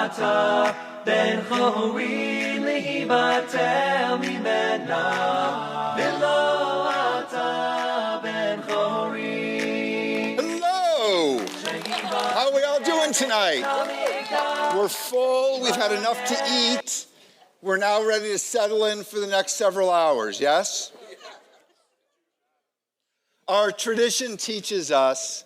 אתה בן חורי להיבטל ממנה, ולא אתה בן חורי. Hello! How are we all doing tonight? We're full, we've had enough to eat. We're now ready to settle in for the next several hours, yes? Our tradition teaches us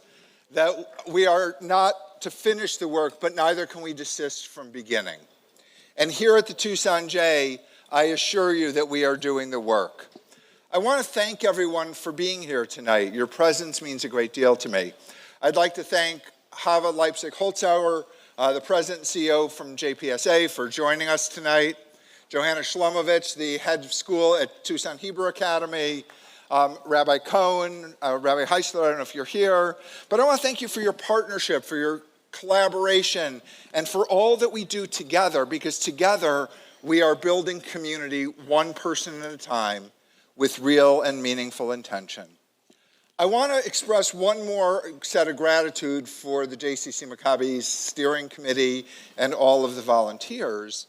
that we are not to finish the work, but neither can we desist from beginning. And here at the Tucson J, I assure you that we are doing the work. I want to thank everyone for being here tonight. Your presence means a great deal to me. I'd like to thank Hava Leipzig-Holzhauer, the president and CEO from JPSA, for joining us tonight. Johanna Shlomovich, the head of school at Tucson Hebrew Academy, Rabbi Cohen, Rabbi Heisler, I don't know if you're here, but I want to thank you for your partnership, for your collaboration, and for all that we do together, because together we are building community one person at a time with real and meaningful intention. I want to express one more set of gratitude for the JCC Maccabi's steering committee and all of the volunteers,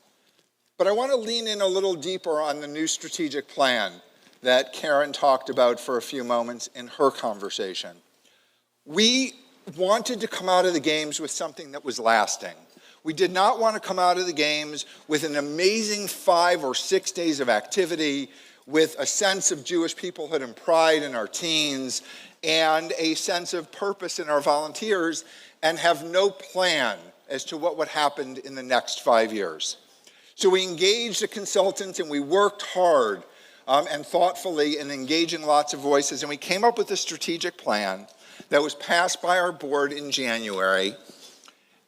but I want to lean in a little deeper on the new strategic plan that Karen talked about for a few moments in her conversation. We wanted to come out of the games with something that was lasting. We did not want to come out of the games with an amazing 5 or 6 days of activity, with a sense of Jewish peoplehood and pride in our teens, and a sense of purpose in our volunteers, and have no plan as to what would happen in the next 5 years. So we engaged a consultant and we worked hard and thoughtfully in engaging lots of voices, and we came up with a strategic plan that was passed by our board in January.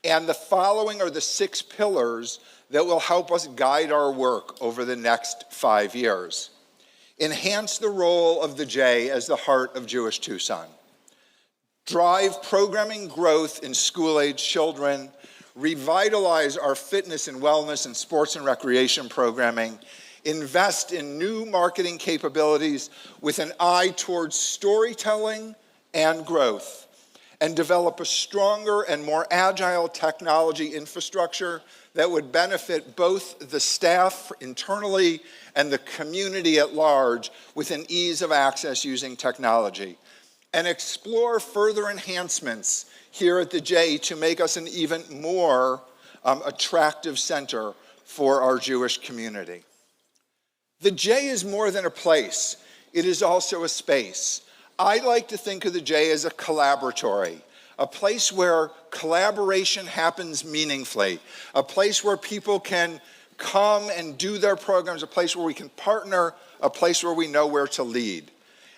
And the following are the 6 pillars that will help us guide our work over the next 5 years. Enhance the role of the J as the heart of Jewish Tucson. Drive programming growth in school-age children. Revitalize our fitness and wellness and sports and recreation programming. Invest in new marketing capabilities with an eye towards storytelling and growth. And develop a stronger and more agile technology infrastructure that would benefit both the staff internally and the community at large with an ease of access using technology. And explore further enhancements here at the J to make us an even more attractive center for our Jewish community. The J is more than a place. It is also a space. I like to think of the J as a collaboratory, a place where collaboration happens meaningfully, a place where people can come and do their programs, a place where we can partner, a place where we know where to lead.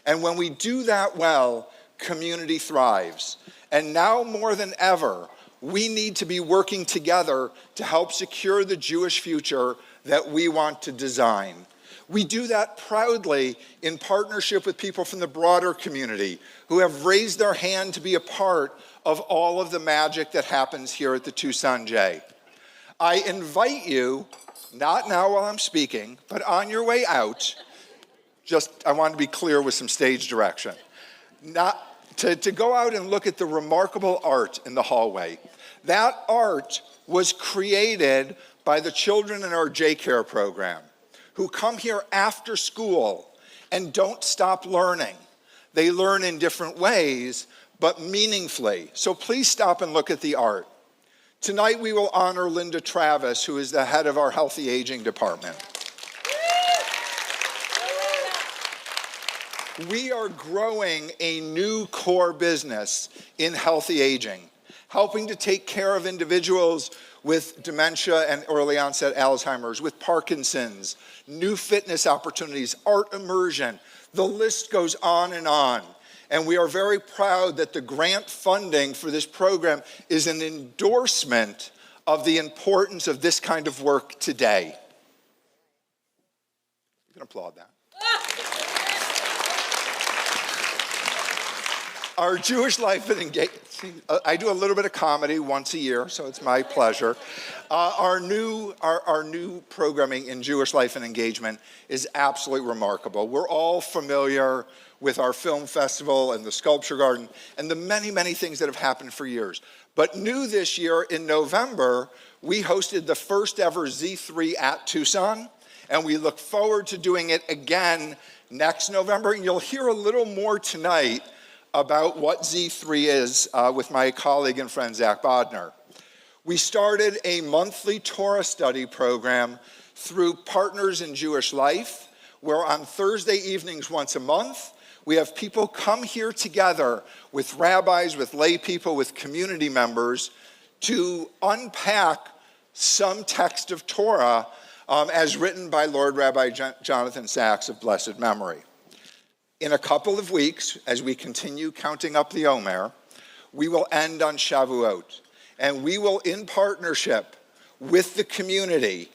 And when we do that well, community thrives. And now more than ever, we need to be working together to help secure the Jewish future that we want to design. We do that proudly in partnership with people from the broader community who have raised their hand to be a part of all of the magic that happens here at the Tucson J. I invite you, not now while I'm speaking, but on your way out, I want to be clear with some stage direction, to go out and look at the remarkable art in the hallway. That art was created by the children in our J-Care program, who come here after school and don't stop learning. They learn in different ways, but meaningfully. So please stop and look at the art. Tonight we will honor Linda Travis, who is the head of our Healthy Aging Department. We are growing a new core business in healthy aging, helping to take care of individuals with dementia and early onset Alzheimer's, with Parkinson's, new fitness opportunities, art immersion. The list goes on. And we are very proud that the grant funding for this program is an endorsement of the importance of this kind of work today. You can applaud that. Our Jewish life and engagement, I do a little bit of comedy once a year, so it's my pleasure. Our new programming in Jewish life and engagement is absolutely remarkable. We're all familiar with our film festival and the sculpture garden and the many, many things that have happened for years. But new this year in November, we hosted the first ever Z3 at Tucson, and we look forward to doing it again next November. And you'll hear a little more tonight about what Z3 is with my colleague and friend Zack Bodner. We started a monthly Torah study program through Partners in Jewish Life, where on Thursday evenings once a month, we have people come here together with rabbis, with lay people, with community members to unpack some text of Torah as written by Lord Rabbi Jonathan Sacks of blessed memory. In a couple of weeks, as we continue counting up the Omer, we will end on Shavuot. And we will, in partnership with the community,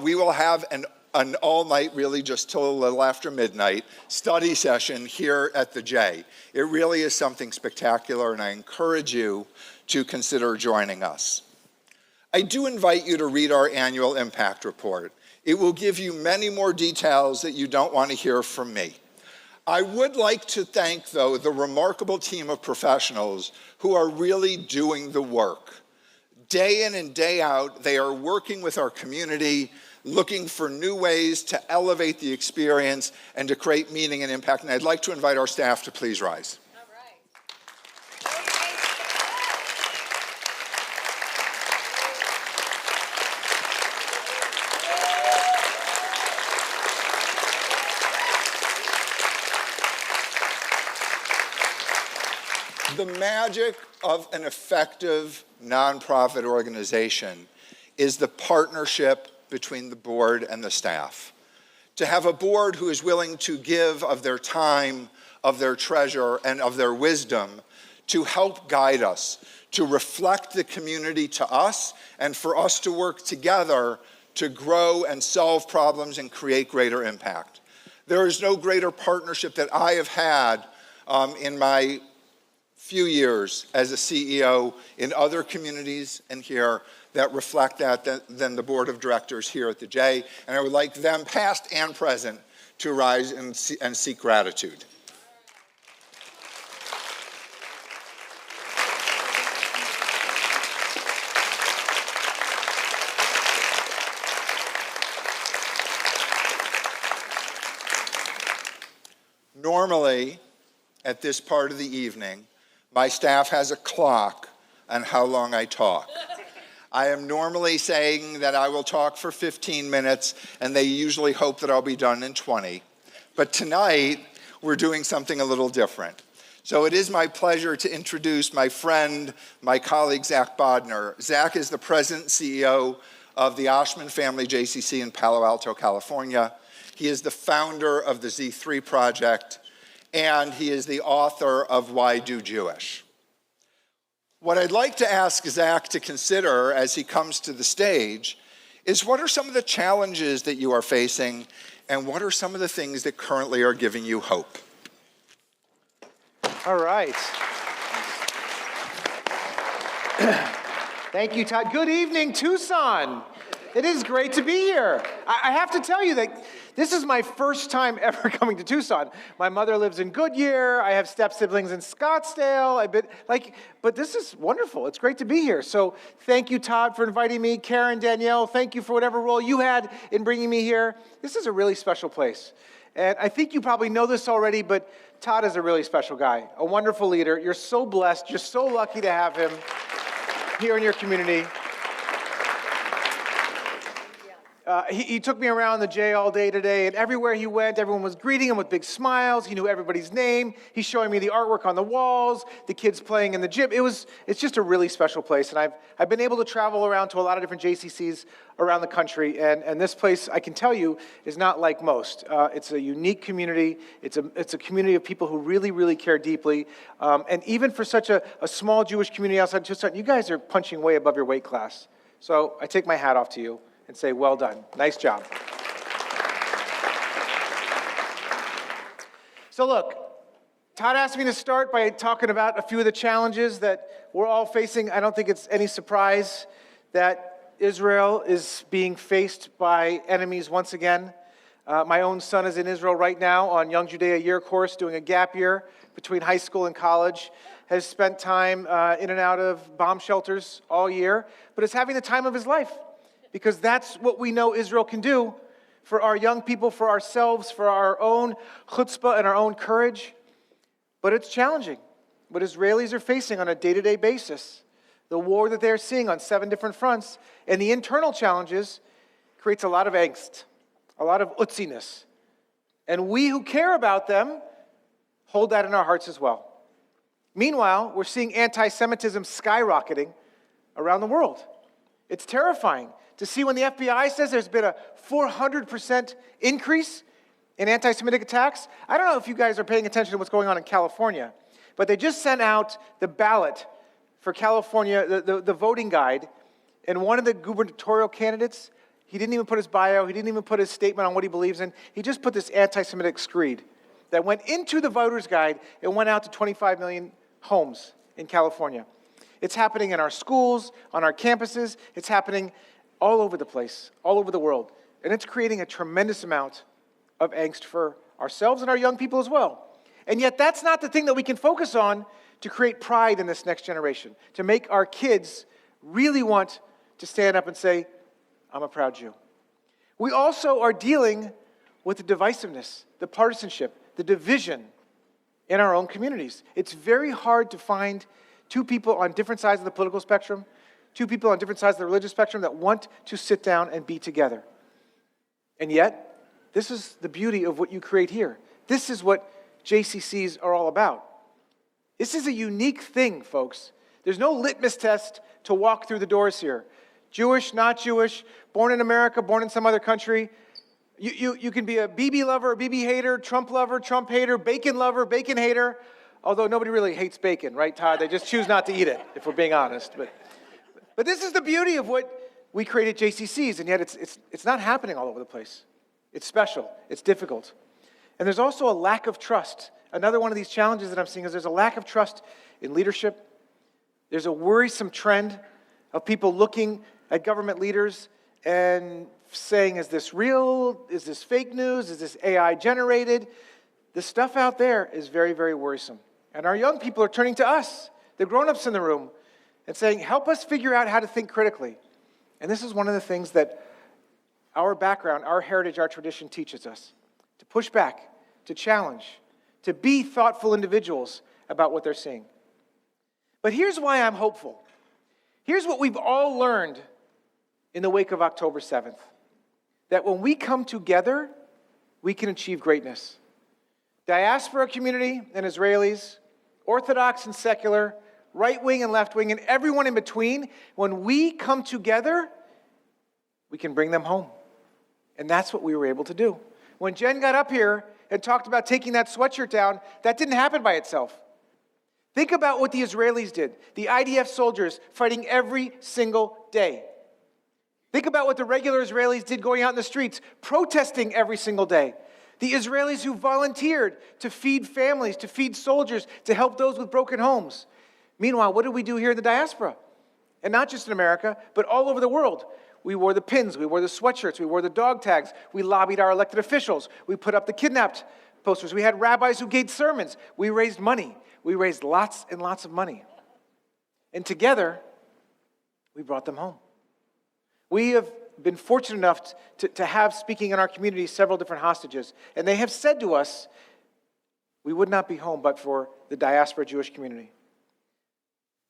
we will have an all-night, really just till a little after midnight, study session here at the J. It really is something spectacular, and I encourage you to consider joining us. I do invite you to read our annual impact report. It will give you many more details that you don't want to hear from me. I would like to thank, though, the remarkable team of professionals who are really doing the work. Day in and day out, they are working with our community, looking for new ways to elevate the experience and to create meaning and impact. And I'd like to invite our staff to please rise. All right. The magic of an effective nonprofit organization is the partnership between the board and the staff. To have a board who is willing to give of their time, of their treasure, and of their wisdom to help guide us, to reflect the community to us, and for us to work together to grow and solve problems and create greater impact. There is no greater partnership that I have had in my few years as a CEO in other communities and here that reflect that than the board of directors here at the J. And I would like them, past and present, to rise and seek gratitude. Normally, at this part of the evening, my staff has a clock on how long I talk. I am normally saying that I will talk for 15 minutes, and they usually hope that I'll be done in 20. But tonight, we're doing something a little different. So it is my pleasure to introduce my friend, my colleague, Zack Bodner. Zack is the president and CEO of the Oshman family JCC in Palo Alto, California. He is the founder of the Z3 Project, and he is the author of Why Do Jewish? What I'd like to ask Zack to consider as he comes to the stage is what are some of the challenges that you are facing, and what are some of the things that currently are giving you hope? All right. Thank you, Todd. Good evening, Tucson. It is great to be here. I have to tell you that this is my first time ever coming to Tucson. My mother lives in Goodyear. I have step-siblings in Scottsdale. But this is wonderful. It's great to be here. So thank you, Todd, for inviting me. Karen, Danielle, thank you for whatever role you had in bringing me here. This is a really special place. And I think you probably know this already, but Todd is a really special guy, a wonderful leader. You're so blessed. You're so lucky to have him here in your community. He took me around the J all day today, and everywhere he went, everyone was greeting him with big smiles. He knew everybody's name. He's showing me the artwork on the walls, the kids playing in the gym. It's just a really special place, and I've been able to travel around to a lot of different JCCs around the country, and this place, I can tell you, is not like most. It's a unique community. It's a community of people who really, really care deeply, and even for such a small Jewish community outside Tucson, you guys are punching way above your weight class. So I take my hat off to you and say, well done. Nice job. So look, Todd asked me to start by talking about a few of the challenges that we're all facing. I don't think it's any surprise that Israel is being faced by enemies once again. My own son is in Israel right now on Young Judea Year course, doing a gap year between high school and college. Has spent time in and out of bomb shelters all year, but is having the time of his life because that's what we know Israel can do for our young people, for ourselves, for our own chutzpah and our own courage. But it's challenging what Israelis are facing on a day-to-day basis. The war that they're seeing on 7 different fronts and the internal challenges creates a lot of angst, a lot of utziness. And we who care about them hold that in our hearts as well. Meanwhile, we're seeing anti-Semitism skyrocketing around the world. It's terrifying to see when the FBI says there's been a 400% increase in anti-Semitic attacks. I don't know if you guys are paying attention to what's going on in California, but they just sent out the ballot for California, the voting guide, and one of the gubernatorial candidates, he didn't even put his bio, he didn't even put his statement on what he believes in. He just put this anti-Semitic screed that went into the voter's guide and went out to 25 million homes in California. It's happening in our schools, on our campuses. It's happening all over the place, all over the world. And it's creating a tremendous amount of angst for ourselves and our young people as well. And yet that's not the thing that we can focus on to create pride in this next generation, to make our kids really want to stand up and say, I'm a proud Jew. We also are dealing with the divisiveness, the partisanship, the division in our own communities. It's very hard to find 2 people on different sides of the political spectrum, 2 people on different sides of the religious spectrum that want to sit down and be together. And yet, this is the beauty of what you create here. This is what JCCs are all about. This is a unique thing, folks. There's no litmus test to walk through the doors here. Jewish, not Jewish, born in America, born in some other country. You can be a Bibi lover, a Bibi hater, Trump lover, Trump hater, bacon lover, bacon hater. Although nobody really hates bacon, right, Todd? They just choose not to eat it, if we're being honest. But this is the beauty of what we create at JCCs, and yet it's not happening all over the place. It's special. It's difficult. And there's also a lack of trust. Another one of these challenges that I'm seeing is there's a lack of trust in leadership. There's a worrisome trend of people looking at government leaders and saying, is this real? Is this fake news? Is this AI generated? The stuff out there is very, very worrisome. And our young people are turning to us, the grown-ups in the room, and saying, help us figure out how to think critically. And this is one of the things that our background, our heritage, our tradition teaches us. To push back, to challenge, to be thoughtful individuals about what they're seeing. But here's why I'm hopeful. Here's what we've all learned in the wake of October 7th. That when we come together, we can achieve greatness. Diaspora community and Israelis, Orthodox and secular, right-wing and left-wing, and everyone in between, when we come together, we can bring them home. And that's what we were able to do. When Jen got up here and talked about taking that sweatshirt down, that didn't happen by itself. Think about what the Israelis did. The IDF soldiers fighting every single day. Think about what the regular Israelis did going out in the streets, protesting every single day. The Israelis who volunteered to feed families, to feed soldiers, to help those with broken homes. Meanwhile, what did we do here in the diaspora? And not just in America, but all over the world. We wore the pins, we wore the sweatshirts, we wore the dog tags, we lobbied our elected officials, we put up the kidnapped posters, we had rabbis who gave sermons, we raised money, we raised lots and lots of money. And together, we brought them home. We have been fortunate enough to have, speaking in our community, several different hostages, and they have said to us, we would not be home but for the diaspora Jewish community.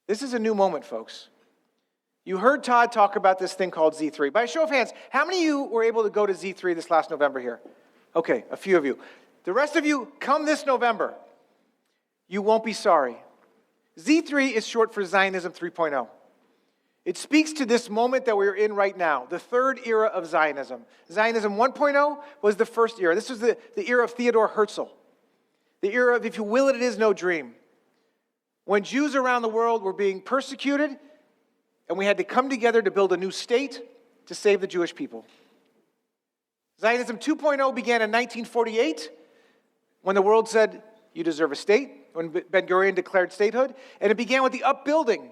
This is a new moment, folks. You heard Todd talk about this thing called Z3. By a show of hands, how many of you were able to go to Z3 this last November here? Okay, a few of you. The rest of you, come this November. You won't be sorry. Z3 is short for Zionism 3.0. It speaks to this moment that we're in right now, the third era of Zionism. Zionism 1.0 was the first era. This was the era of Theodor Herzl. The era of, if you will it is no dream. When Jews around the world were being persecuted, and we had to come together to build a new state to save the Jewish people. Zionism 2.0 began in 1948 when the world said, you deserve a state, when Ben-Gurion declared statehood, and it began with the upbuilding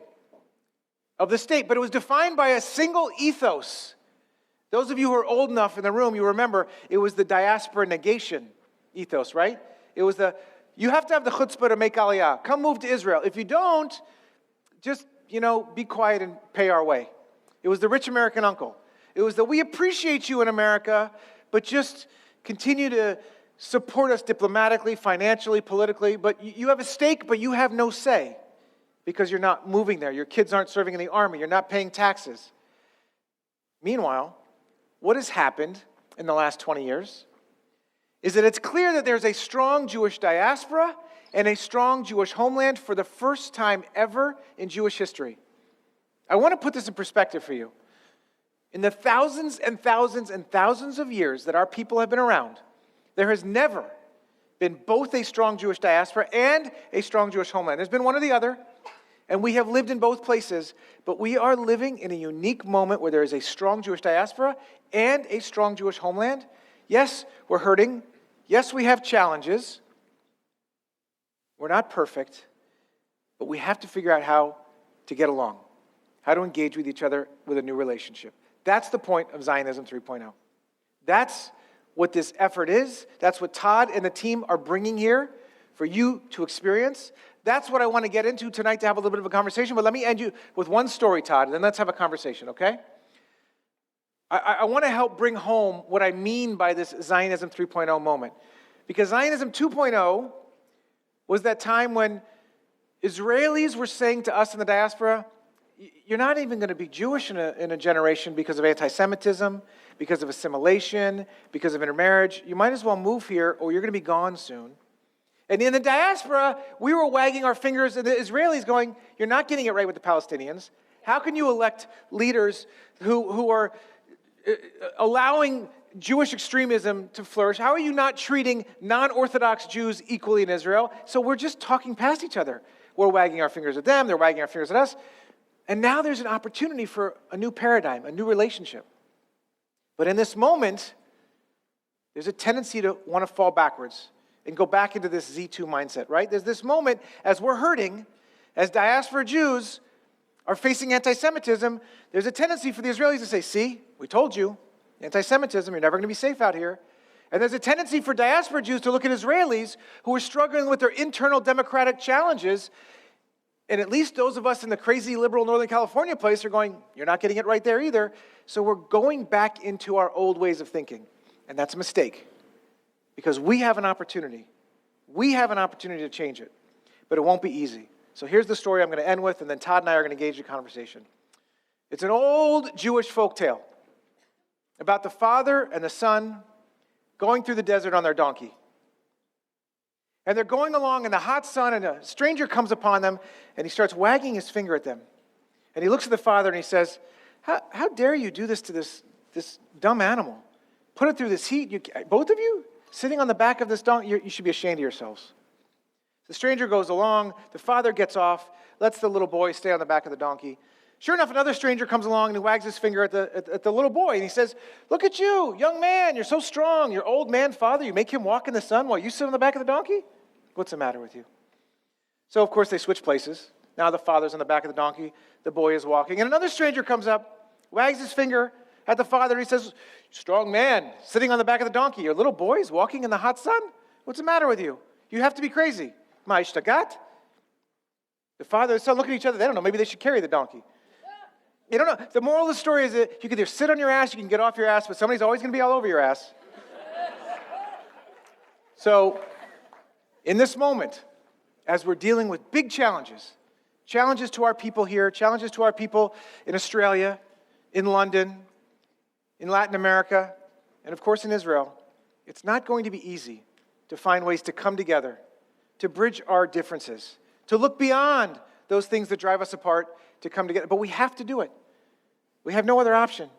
of the state, but it was defined by a single ethos. Those of you who are old enough in the room, you remember it was the diaspora negation ethos, right? It was you have to have the chutzpah to make aliyah. Come move to Israel. If you don't, just, be quiet and pay our way. It was the rich American uncle. It was we appreciate you in America, but just continue to support us diplomatically, financially, politically, but you have a stake, but you have no say because you're not moving there. Your kids aren't serving in the army. You're not paying taxes. Meanwhile, what has happened in the last 20 years is that it's clear that there's a strong Jewish diaspora and a strong Jewish homeland for the first time ever in Jewish history. I want to put this in perspective for you. In the thousands and thousands and thousands of years that our people have been around, there has never been both a strong Jewish diaspora and a strong Jewish homeland. There's been one or the other, and we have lived in both places, but we are living in a unique moment where there is a strong Jewish diaspora and a strong Jewish homeland. Yes, we're hurting. Yes, we have challenges. We're not perfect, but we have to figure out how to get along, how to engage with each other with a new relationship. That's the point of Zionism 3.0. That's what this effort is. That's what Todd and the team are bringing here for you to experience. That's what I want to get into tonight to have a little bit of a conversation. But let me end you with one story, Todd, and then let's have a conversation, okay? I want to help bring home what I mean by this Zionism 3.0 moment. Because Zionism 2.0 was that time when Israelis were saying to us in the diaspora, you're not even going to be Jewish in a generation because of anti-Semitism, because of assimilation, because of intermarriage. You might as well move here or you're going to be gone soon. And in the diaspora, we were wagging our fingers at the Israelis going, you're not getting it right with the Palestinians. How can you elect leaders who are allowing Jewish extremism to flourish? How are you not treating non-Orthodox Jews equally in Israel? So we're just talking past each other. We're wagging our fingers at them, they're wagging our fingers at us. And now there's an opportunity for a new paradigm, a new relationship. But in this moment, there's a tendency to want to fall backwards and go back into this Z2 mindset, right? There's this moment as we're hurting, as diaspora Jews are facing anti-Semitism, there's a tendency for the Israelis to say, see, we told you, anti-Semitism, you're never going to be safe out here. And there's a tendency for diaspora Jews to look at Israelis who are struggling with their internal democratic challenges. And at least those of us in the crazy liberal Northern California place are going, you're not getting it right there either. So we're going back into our old ways of thinking. And that's a mistake. Because we have an opportunity. We have an opportunity to change it. But it won't be easy. So here's the story I'm going to end with, and then Todd and I are going to engage in conversation. It's an old Jewish folktale about the father and the son going through the desert on their donkey. And they're going along in the hot sun, and a stranger comes upon them, and he starts wagging his finger at them. And he looks at the father, and he says, how dare you do this to this dumb animal? Put it through this heat. Both of you sitting on the back of this donkey, you should be ashamed of yourselves. The stranger goes along. The father gets off, lets the little boy stay on the back of the donkey. Sure enough, another stranger comes along and he wags his finger at the little boy. And he says, look at you, young man. You're so strong. Your old man father, you make him walk in the sun while you sit on the back of the donkey? What's the matter with you? So, of course, they switch places. Now the father's on the back of the donkey. The boy is walking. And another stranger comes up, wags his finger at the father. And he says, strong man, sitting on the back of the donkey. Your little boy is walking in the hot sun? What's the matter with you? You have to be crazy. Ma ishtagat? The father and son look at each other. They don't know. Maybe they should carry the donkey. You don't know. The moral of the story is that you can either sit on your ass, you can get off your ass, but somebody's always going to be all over your ass. So, in this moment, as we're dealing with big challenges to our people here, challenges to our people in Australia, in London, in Latin America, and of course in Israel, it's not going to be easy to find ways to come together, to bridge our differences, to look beyond those things that drive us apart, to come together. But we have to do it. We have no other option,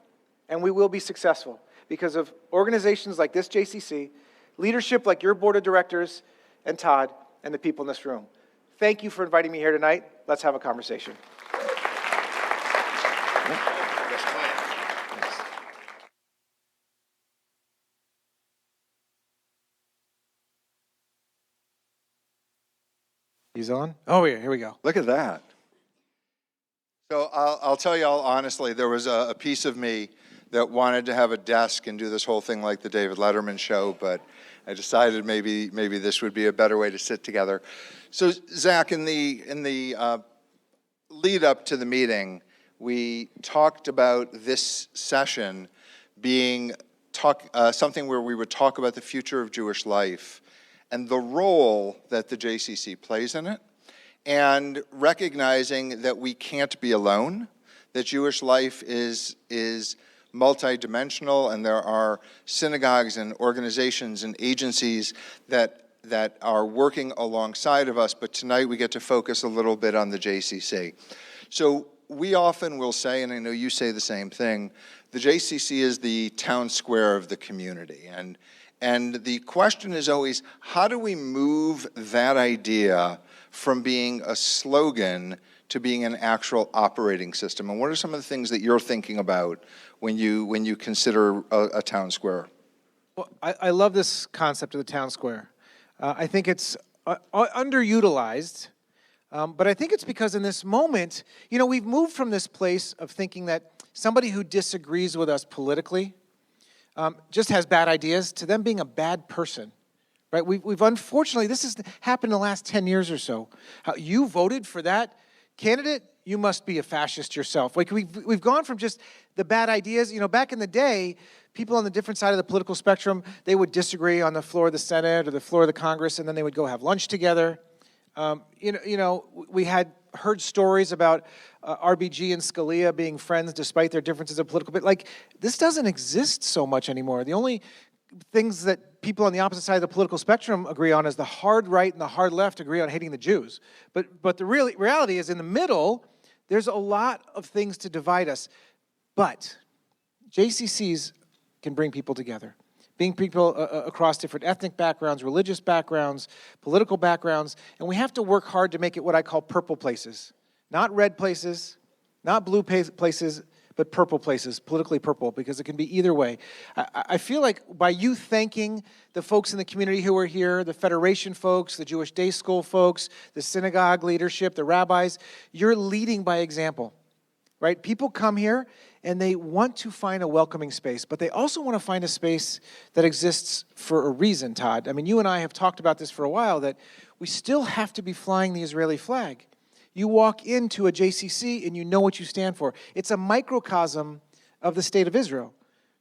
and we will be successful because of organizations like this JCC, leadership like your board of directors and Todd and the people in this room. Thank you for inviting me here tonight. Let's have a conversation. He's on? Oh, yeah, here we go. Look at that. So I'll tell you all honestly, there was a piece of me that wanted to have a desk and do this whole thing like the David Letterman show, but I decided maybe this would be a better way to sit together. So Zack, in the lead up to the meeting, we talked about this session being something where we would talk about the future of Jewish life and the role that the JCC plays in it, and recognizing that we can't be alone, that Jewish life is multidimensional, and there are synagogues and organizations and agencies that are working alongside of us, but tonight we get to focus a little bit on the JCC. So we often will say, and I know you say the same thing, the JCC is the town square of the community. And the question is always, how do we move that idea from being a slogan to being an actual operating system? And what are some of the things that you're thinking about when you consider a town square? Well, I love this concept of the town square. I think it's underutilized, but I think it's because in this moment, we've moved from this place of thinking that somebody who disagrees with us politically just has bad ideas to them being a bad person. Right? We've unfortunately, this has happened in the last 10 years or so. How you voted for that candidate, you must be a fascist yourself. Like we've gone from just the bad ideas. Back in the day, people on the different side of the political spectrum, they would disagree on the floor of the Senate or the floor of the Congress, and then they would go have lunch together. We had heard stories about RBG and Scalia being friends despite their differences of political. But this doesn't exist so much anymore. The only things that people on the opposite side of the political spectrum agree on is the hard right and the hard left agree on hating the Jews. But the reality is in the middle, there's a lot of things to divide us. But JCCs can bring people together. Being people across different ethnic backgrounds, religious backgrounds, political backgrounds, and we have to work hard to make it what I call purple places. Not red places, not blue places, but purple places, politically purple, because it can be either way. I feel like by you thanking the folks in the community who are here, the Federation folks, the Jewish Day School folks, the synagogue leadership, the rabbis, you're leading by example, right? People come here and they want to find a welcoming space, but they also want to find a space that exists for a reason, Todd. I mean, you and I have talked about this for a while, that we still have to be flying the Israeli flag. You walk into a JCC and you know what you stand for. It's a microcosm of the state of Israel.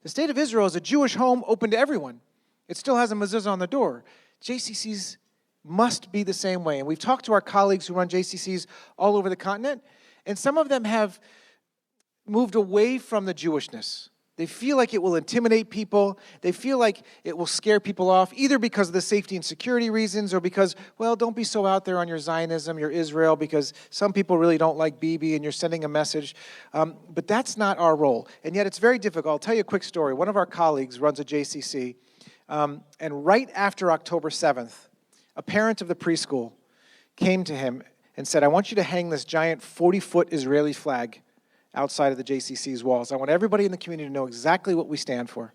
The state of Israel is a Jewish home open to everyone. It still has a mezuzah on the door. JCCs must be the same way. And we've talked to our colleagues who run JCCs all over the continent, and some of them have moved away from the Jewishness. They feel like it will intimidate people. They feel like it will scare people off, either because of the safety and security reasons or because, well, don't be so out there on your Zionism, your Israel, because some people really don't like Bibi and you're sending a message. But that's not our role. And yet it's very difficult. I'll tell you a quick story. One of our colleagues runs a JCC, and right after October 7th, a parent of the preschool came to him and said, I want you to hang this giant 40-foot Israeli flag outside of the JCC's walls. I want everybody in the community to know exactly what we stand for.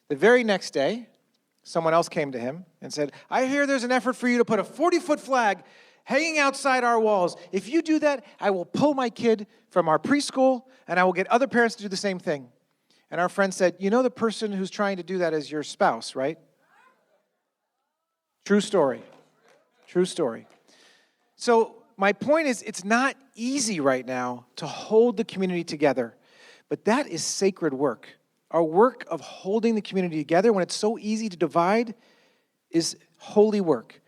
The very next day, someone else came to him and said, I hear there's an effort for you to put a 40-foot flag hanging outside our walls. If you do that, I will pull my kid from our preschool, and I will get other parents to do the same thing. And our friend said, you know the person who's trying to do that is your spouse, right? True story. True story. So my point is, it's not easy right now to hold the community together, but that is sacred work. Our work of holding the community together when it's so easy to divide is holy work.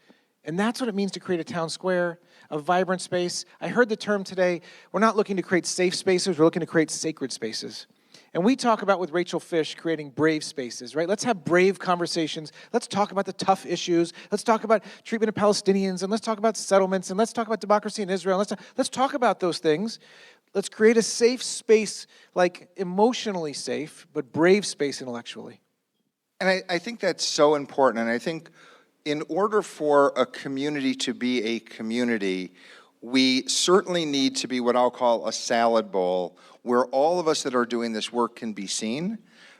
And that's what it means to create a town square, a vibrant space. I heard the term today, we're not looking to create safe spaces, we're looking to create sacred spaces. And we talk about with Rachel Fish creating brave spaces, right? Let's have brave conversations. Let's talk about the tough issues. Let's talk about treatment of Palestinians, and let's talk about settlements, and let's talk about democracy in Israel. Let's talk about those things. Let's create a safe space, like emotionally safe, but brave space intellectually. And I think that's so important. And I think in order for a community to be a community, we certainly need to be what I'll call a salad bowl, where all of us that are doing this work can be seen,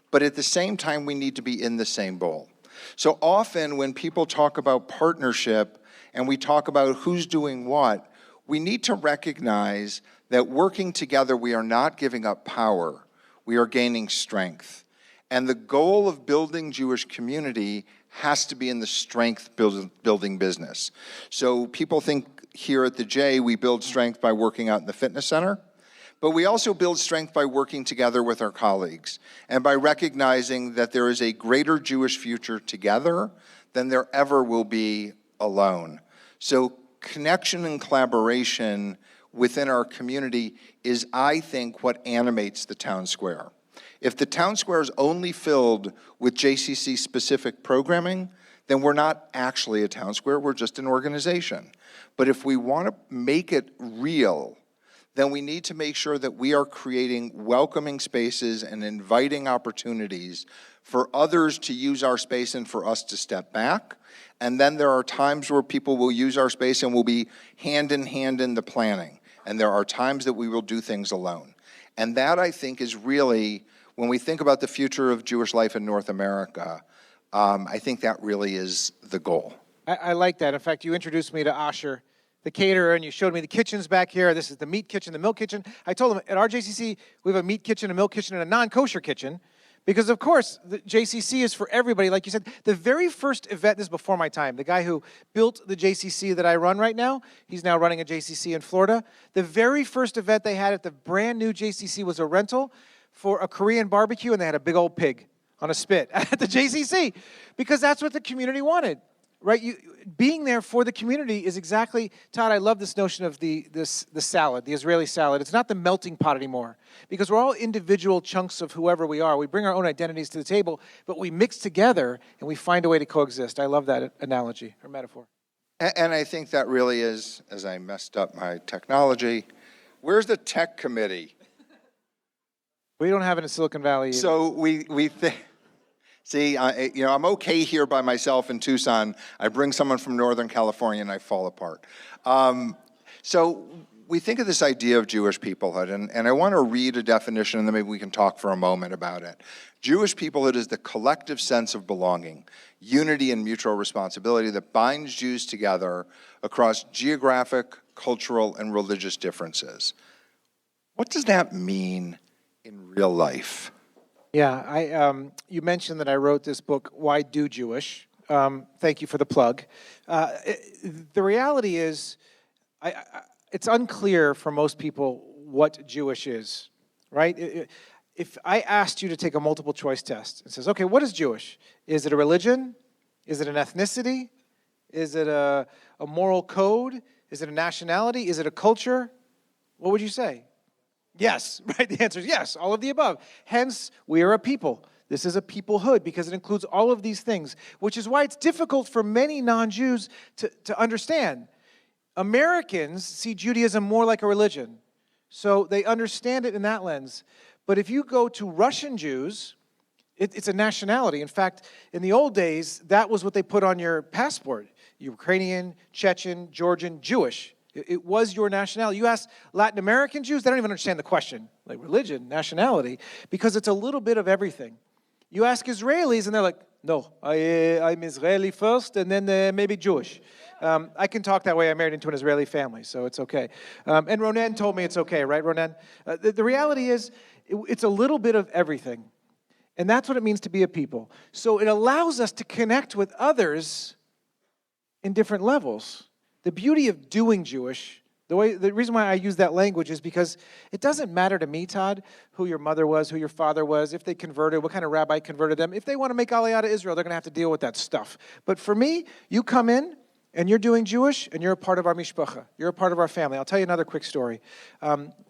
but at the same time, we need to be in the same bowl. So often when people talk about partnership and we talk about who's doing what, we need to recognize that working together, we are not giving up power. We are gaining strength. And the goal of building Jewish community has to be in the strength building business. So people think here at the J, we build strength by working out in the fitness center, but we also build strength by working together with our colleagues and by recognizing that there is a greater Jewish future together than there ever will be alone. So connection and collaboration within our community is, I think, what animates the town square. If the town square is only filled with JCC-specific programming, then we're not actually a town square, we're just an organization. But if we want to make it real, then we need to make sure that we are creating welcoming spaces and inviting opportunities for others to use our space and for us to step back. And then there are times where people will use our space and will be hand in hand in the planning. And there are times that we will do things alone. And that, I think, is really, when we think about the future of Jewish life in North America, I think that really is the goal. I like that. In fact, you introduced me to Asher, the caterer, and you showed me the kitchens back here. This is the meat kitchen, the milk kitchen. I told him at our JCC, we have a meat kitchen, a milk kitchen, and a non-kosher kitchen. Because, of course, the JCC is for everybody. Like you said, the very first event, this is before my time, the guy who built the JCC that I run right now, he's now running a JCC in Florida. The very first event they had at the brand new JCC was a rental for a Korean barbecue, and they had a big old pig on a spit at the JCC because that's what the community wanted. Right, being there for the community is exactly, Todd, I love this notion of the salad, the Israeli salad. It's not the melting pot anymore because we're all individual chunks of whoever we are. We bring our own identities to the table, but we mix together and we find a way to coexist. I love that analogy or metaphor. And I think that really is, as I messed up my technology, where's the tech committee? We don't have it in Silicon Valley either. So we think... See, I'm okay here by myself in Tucson. I bring someone from Northern California and I fall apart. So we think of this idea of Jewish peoplehood, and I want to read a definition and then maybe we can talk for a moment about it. Jewish peoplehood is the collective sense of belonging, unity and mutual responsibility that binds Jews together across geographic, cultural, and religious differences. What does that mean in real life? Yeah, you mentioned that I wrote this book, Why Do Jewish? Thank you for the plug. The reality is, it's unclear for most people what Jewish is, right? If I asked you to take a multiple choice test, it says, okay, what is Jewish? Is it a religion? Is it an ethnicity? Is it a moral code? Is it a nationality? Is it a culture? What would you say? Yes, right? The answer is yes, all of the above. Hence, we are a people. This is a peoplehood because it includes all of these things, which is why it's difficult for many non-Jews to understand. Americans see Judaism more like a religion, so they understand it in that lens. But if you go to Russian Jews, it's a nationality. In fact, in the old days, that was what they put on your passport. Ukrainian, Chechen, Georgian, Jewish. It was your nationality. You ask Latin American Jews, they don't even understand the question, like religion, nationality, because it's a little bit of everything. You ask Israelis, and they're like, no, I'm Israeli first, and then maybe Jewish. I can talk that way. I married into an Israeli family, so it's okay. And Ronen told me it's okay, right, Ronen? The reality is, it's a little bit of everything. And that's what it means to be a people. So it allows us to connect with others in different levels. The beauty of doing Jewish, the reason why I use that language is because it doesn't matter to me, Todd, who your mother was, who your father was, if they converted, what kind of rabbi converted them. If they want to make Aliyah to Israel, they're going to have to deal with that stuff. But for me, you come in and you're doing Jewish and you're a part of our mishpacha. You're a part of our family. I'll tell you another quick story.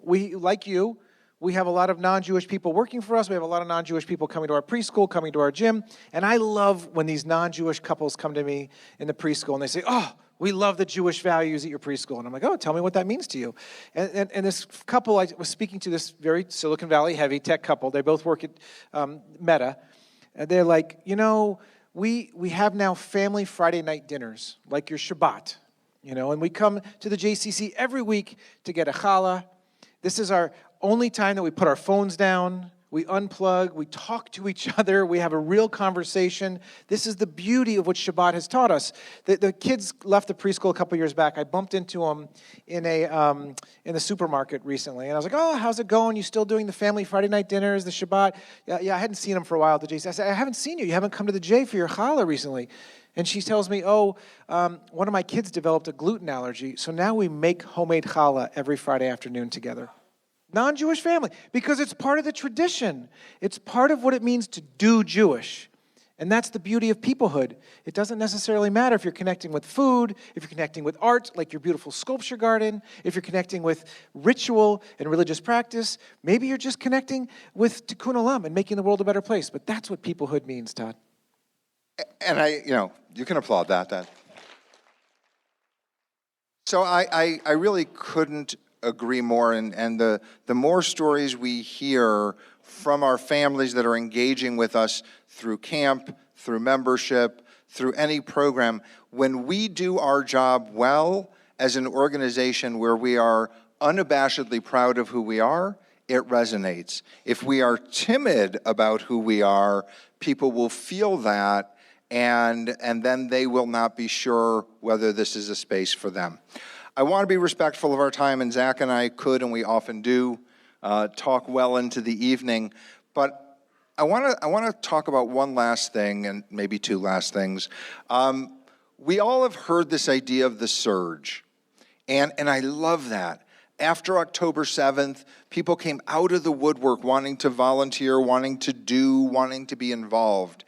We have a lot of non-Jewish people working for us. We have a lot of non-Jewish people coming to our preschool, coming to our gym. And I love when these non-Jewish couples come to me in the preschool and they say, oh, we love the Jewish values at your preschool. And I'm like, oh, tell me what that means to you. And this couple, I was speaking to this very Silicon Valley heavy tech couple. They both work at Meta. And they're like, we have now family Friday night dinners, like your Shabbat. And we come to the JCC every week to get a challah. This is our only time that we put our phones down. we unplug, we talk to each other, we have a real conversation. This is the beauty of what Shabbat has taught us. The kids left the preschool a couple years back. I bumped into them in the supermarket recently, and I was like, "Oh, how's it going? You still doing the family Friday night dinners, the Shabbat?" Yeah, I hadn't seen them for a while at the JCCs. I said, "I haven't seen you. You haven't come to the J for your challah recently." And she tells me, one of my kids developed a gluten allergy, so now we make homemade challah every Friday afternoon together. Non-Jewish family, because it's part of the tradition. It's part of what it means to do Jewish. And that's the beauty of peoplehood. It doesn't necessarily matter if you're connecting with food, if you're connecting with art, like your beautiful sculpture garden, if you're connecting with ritual and religious practice. Maybe you're just connecting with tikkun olam and making the world a better place. But that's what peoplehood means, Todd. And you can applaud that. So I really couldn't agree more. And the more stories we hear from our families that are engaging with us through camp, through membership, through any program, when we do our job well as an organization where we are unabashedly proud of who we are, it resonates. If we are timid about who we are, people will feel that, and then they will not be sure whether this is a space for them. I want to be respectful of our time, and Zack and I could, and we often do, talk well into the evening, but I want to talk about one last thing, and maybe two last things. We all have heard this idea of the surge, and I love that. After October 7th, people came out of the woodwork wanting to volunteer, wanting to do, wanting to be involved.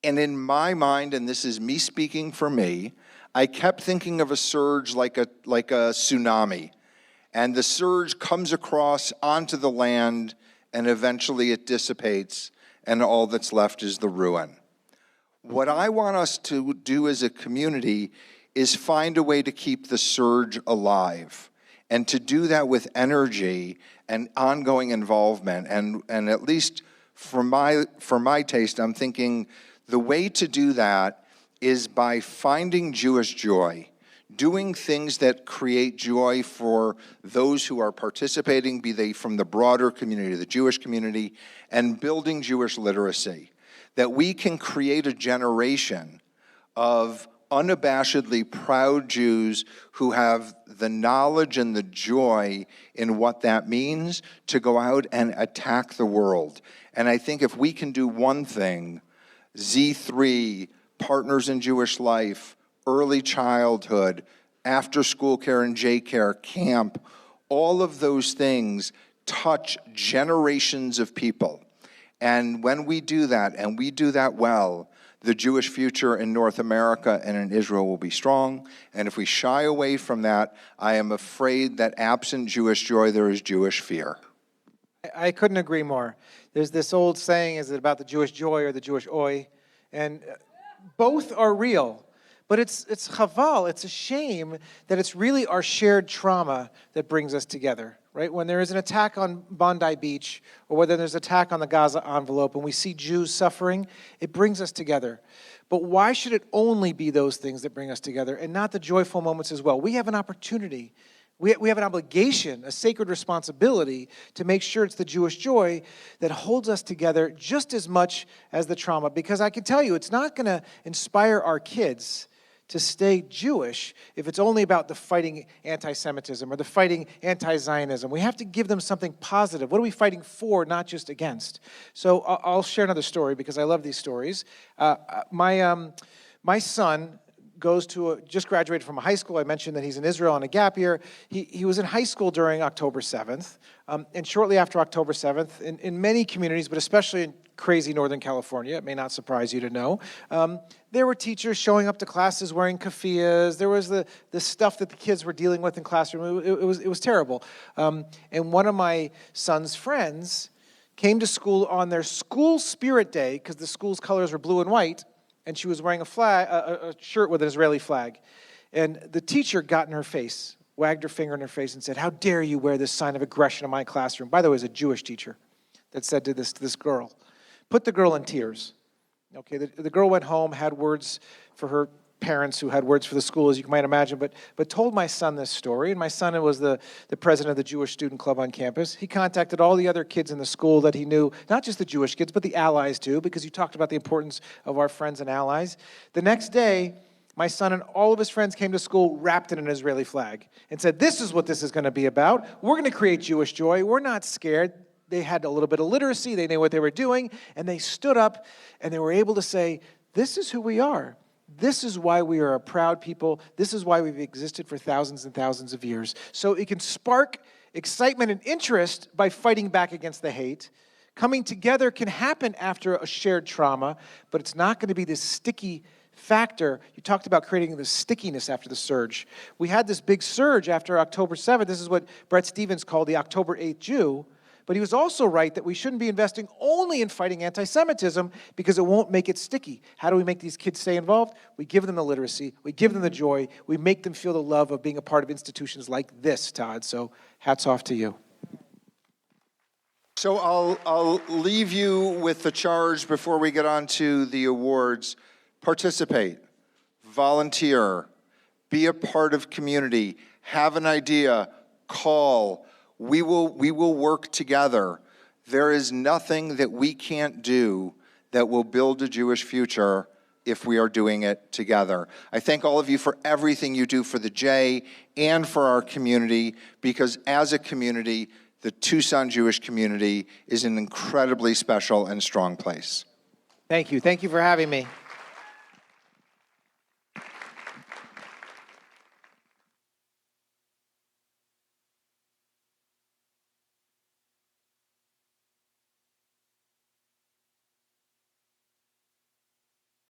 And in my mind, and this is me speaking for me, I kept thinking of a surge like a tsunami. And the surge comes across onto the land, and eventually it dissipates, and all that's left is the ruin. What I want us to do as a community is find a way to keep the surge alive, and to do that with energy and ongoing involvement. And at least for my taste, I'm thinking the way to do that is by finding Jewish joy, doing things that create joy for those who are participating, be they from the broader community, the Jewish community, and building Jewish literacy. That we can create a generation of unabashedly proud Jews who have the knowledge and the joy in what that means to go out and attack the world. And I think if we can do one thing, Z3, Partners in Jewish Life, early childhood, after-school care and J care, camp, all of those things touch generations of people. And when we do that, and we do that well, the Jewish future in North America and in Israel will be strong. And if we shy away from that, I am afraid that absent Jewish joy, there is Jewish fear. I couldn't agree more. There's this old saying, is it about the Jewish joy or the Jewish oi? And both are real. But it's chaval, it's a shame that it's really our shared trauma that brings us together, right? When there is an attack on Bondi Beach, or whether there's an attack on the Gaza envelope, and we see Jews suffering, it brings us together. But why should it only be those things that bring us together, and not the joyful moments as well? We have an opportunity. We have an obligation, a sacred responsibility to make sure it's the Jewish joy that holds us together just as much as the trauma. Because I can tell you, it's not going to inspire our kids to stay Jewish if it's only about the fighting anti-Semitism or the fighting anti-Zionism. We have to give them something positive. What are we fighting for, not just against? So I'll share another story because I love these stories. My son just graduated from a high school. I mentioned that he's in Israel on a gap year. He was in high school during October 7th. And shortly after October 7th, in many communities, but especially in crazy Northern California, it may not surprise you to know, there were teachers showing up to classes wearing keffiyehs. There was the stuff that the kids were dealing with in classroom. It was terrible. And one of my son's friends came to school on their school spirit day, because the school's colors were blue and white, and she was wearing a shirt with an Israeli flag. And the teacher got in her face, wagged her finger in her face, and said, "How dare you wear this sign of aggression in my classroom?" By the way, it was a Jewish teacher that said to this girl. Put the girl in tears. Okay, the girl went home, had words for her parents who had words for the school, as you might imagine, but told my son this story. And my son was the president of the Jewish Student Club on campus. He contacted all the other kids in the school that he knew, not just the Jewish kids, but the allies too, because you talked about the importance of our friends and allies. The next day, my son and all of his friends came to school wrapped in an Israeli flag and said, this is what this is going to be about. We're going to create Jewish joy. We're not scared. They had a little bit of literacy. They knew what they were doing. And they stood up and they were able to say, this is who we are. This is why we are a proud people. This is why we've existed for thousands and thousands of years. So it can spark excitement and interest by fighting back against the hate. Coming together can happen after a shared trauma, but it's not going to be this sticky factor. You talked about creating the stickiness after the surge. We had this big surge after October 7th. This is what Brett Stevens called the October 8th Jew. But he was also right that we shouldn't be investing only in fighting anti-Semitism because it won't make it sticky. How do we make these kids stay involved? We give them the literacy. We give them the joy. We make them feel the love of being a part of institutions like this, Todd. So hats off to you. So I'll leave you with the charge before we get on to the awards. Participate, volunteer, be a part of community, have an idea, call. We will work together. There is nothing that we can't do that will build a Jewish future if we are doing it together. I thank all of you for everything you do for the J and for our community, because as a community, the Tucson Jewish community is an incredibly special and strong place. Thank you. Thank you for having me.